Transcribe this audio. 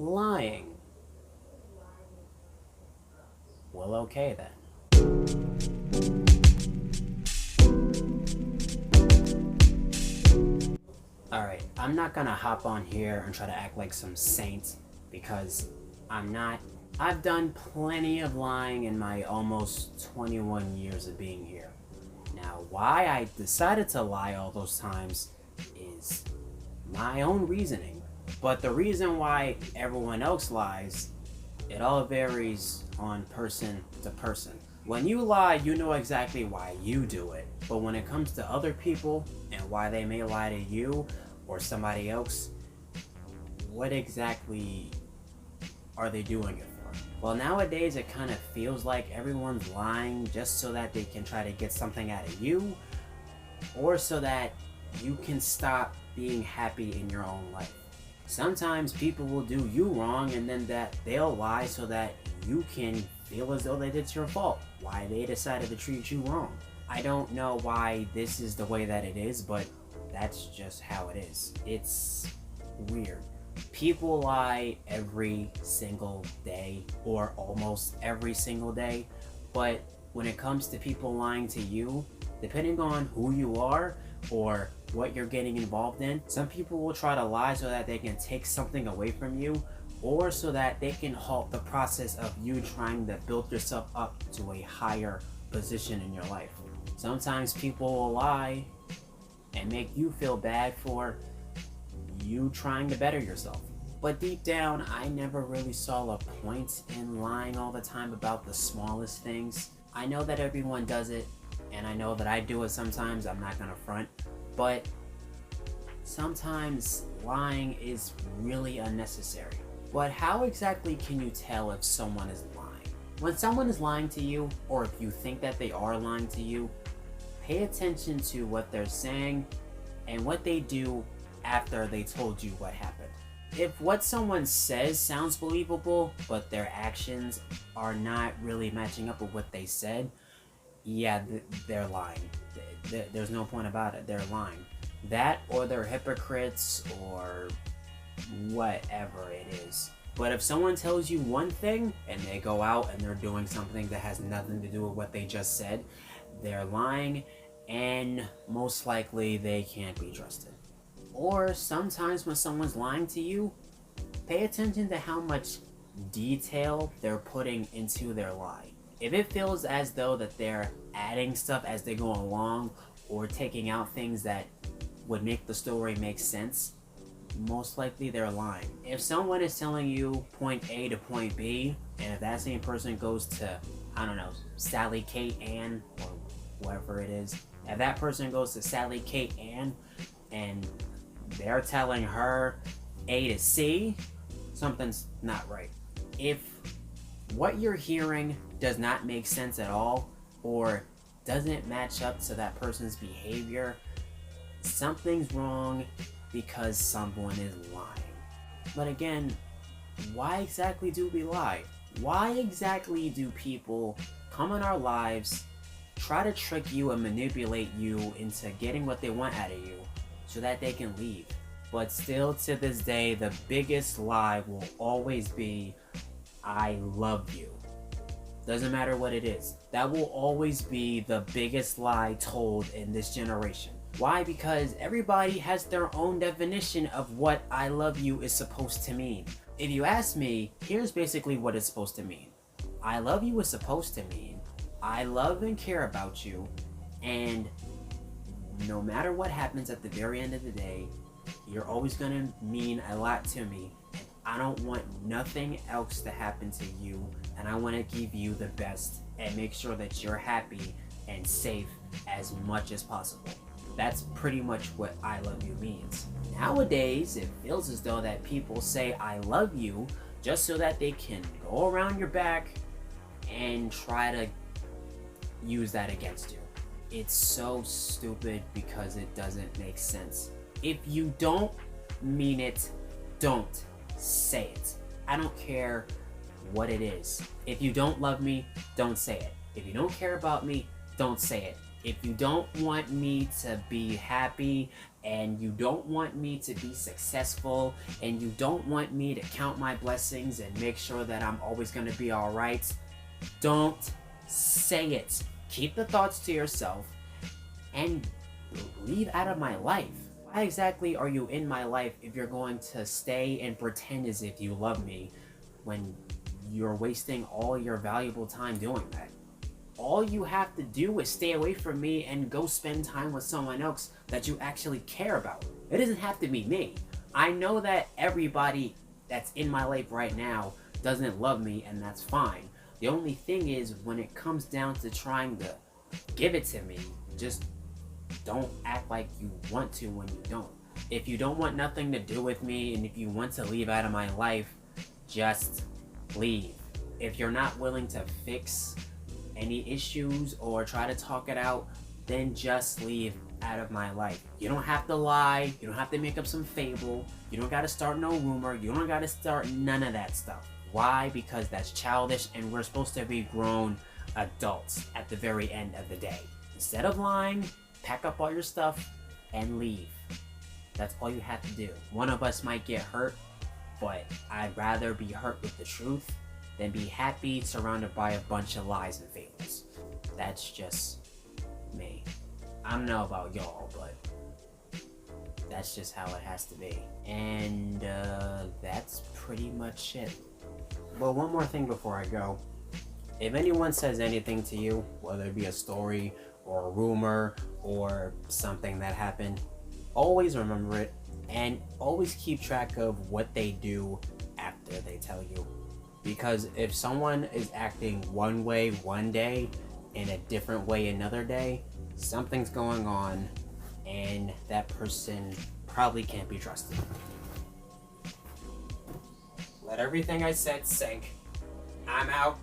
Lying. Well, okay then. Alright, I'm not gonna hop on here and try to act like some saint, because I'm not. I've done plenty of lying in my almost 21 years of being here. Now, why I decided to lie all those times is my own reasoning. But the reason why everyone else lies, it all varies on person to person. When you lie, you know exactly why you do it. But when it comes to other people and why they may lie to you or somebody else, what exactly are they doing it for? Well, nowadays it kind of feels like everyone's lying just so that they can try to get something out of you, or so that you can stop being happy in your own life. Sometimes people will do you wrong, and then that they'll lie so that you can feel as though that it's your fault, why they decided to treat you wrong. I don't know why this is the way that it is, but that's just how it is. It's weird. People lie every single day, or almost every single day, but when it comes to people lying to you, depending on who you are or what you're getting involved in, some people will try to lie so that they can take something away from you, or so that they can halt the process of you trying to build yourself up to a higher position in your life. Sometimes people will lie and make you feel bad for you trying to better yourself. But deep down, I never really saw a point in lying all the time about the smallest things. I know that everyone does it, and I know that I do it sometimes, I'm not gonna front, but sometimes lying is really unnecessary. But how exactly can you tell if someone is lying? When someone is lying to you, or if you think that they are lying to you, pay attention to what they're saying and what they do after they told you what happened. If what someone says sounds believable, but their actions are not really matching up with what they said, yeah, they're lying. There's no point about it, they're lying. That, or they're hypocrites, or whatever it is. But if someone tells you one thing and they go out and they're doing something that has nothing to do with what they just said, they're lying, and most likely they can't be trusted. Or sometimes when someone's lying to you, pay attention to how much detail they're putting into their lie. If it feels as though that they're adding stuff as they go along, or taking out things that would make the story make sense, most likely they're lying. If someone is telling you point A to point B, and if that same person goes to, I don't know, Sally, Kate, Ann, or whoever it is, if that person goes to Sally, Kate, Ann, and they're telling her A to C, something's not right. If what you're hearing does not make sense at all, or doesn't match up to that person's behavior, something's wrong, because someone is lying. But again, why exactly do we lie? Why exactly do people come in our lives, try to trick you and manipulate you into getting what they want out of you so that they can leave? But still, to this day, the biggest lie will always be, I love you. Doesn't matter what it is. That will always be the biggest lie told in this generation. Why? Because everybody has their own definition of what I love you is supposed to mean. If you ask me, here's basically what it's supposed to mean. I love you is supposed to mean, I love and care about you, and no matter what happens at the very end of the day, you're always gonna mean a lot to me. I don't want nothing else to happen to you, and I want to give you the best and make sure that you're happy and safe as much as possible. That's pretty much what I love you means. Nowadays, it feels as though that people say I love you just so that they can go around your back and try to use that against you. It's so stupid because it doesn't make sense. If you don't mean it, don't say it. I don't care what it is. If you don't love me, don't say it. If you don't care about me, don't say it. If you don't want me to be happy, and you don't want me to be successful, and you don't want me to count my blessings and make sure that I'm always going to be alright, don't say it. Keep the thoughts to yourself and leave out of my life. Why exactly are you in my life if you're going to stay and pretend as if you love me when you're wasting all your valuable time doing that? All you have to do is stay away from me and go spend time with someone else that you actually care about. It doesn't have to be me. I know that everybody that's in my life right now doesn't love me, and that's fine. The only thing is, when it comes down to trying to give it to me, just don't act like you want to when you don't. If you don't want nothing to do with me, and if you want to leave out of my life, just leave. If you're not willing to fix any issues or try to talk it out, then just leave out of my life. You don't have to lie. You don't have to make up some fable. You don't got to start no rumor. You don't got to start none of that stuff. Why? Because that's childish, and we're supposed to be grown adults at the very end of the day. Instead of lying, pack up all your stuff and leave. That's all you have to do. One of us might get hurt, but I'd rather be hurt with the truth than be happy surrounded by a bunch of lies and fables. That's just me. I don't know about y'all, but that's just how it has to be. And that's pretty much it. Well, one more thing before I go. If anyone says anything to you, whether it be a story or a rumor or something that happened, always remember it and always keep track of what they do after they tell you. Because if someone is acting one way one day and a different way another day, something's going on, and that person probably can't be trusted. Let everything I said sink. I'm out.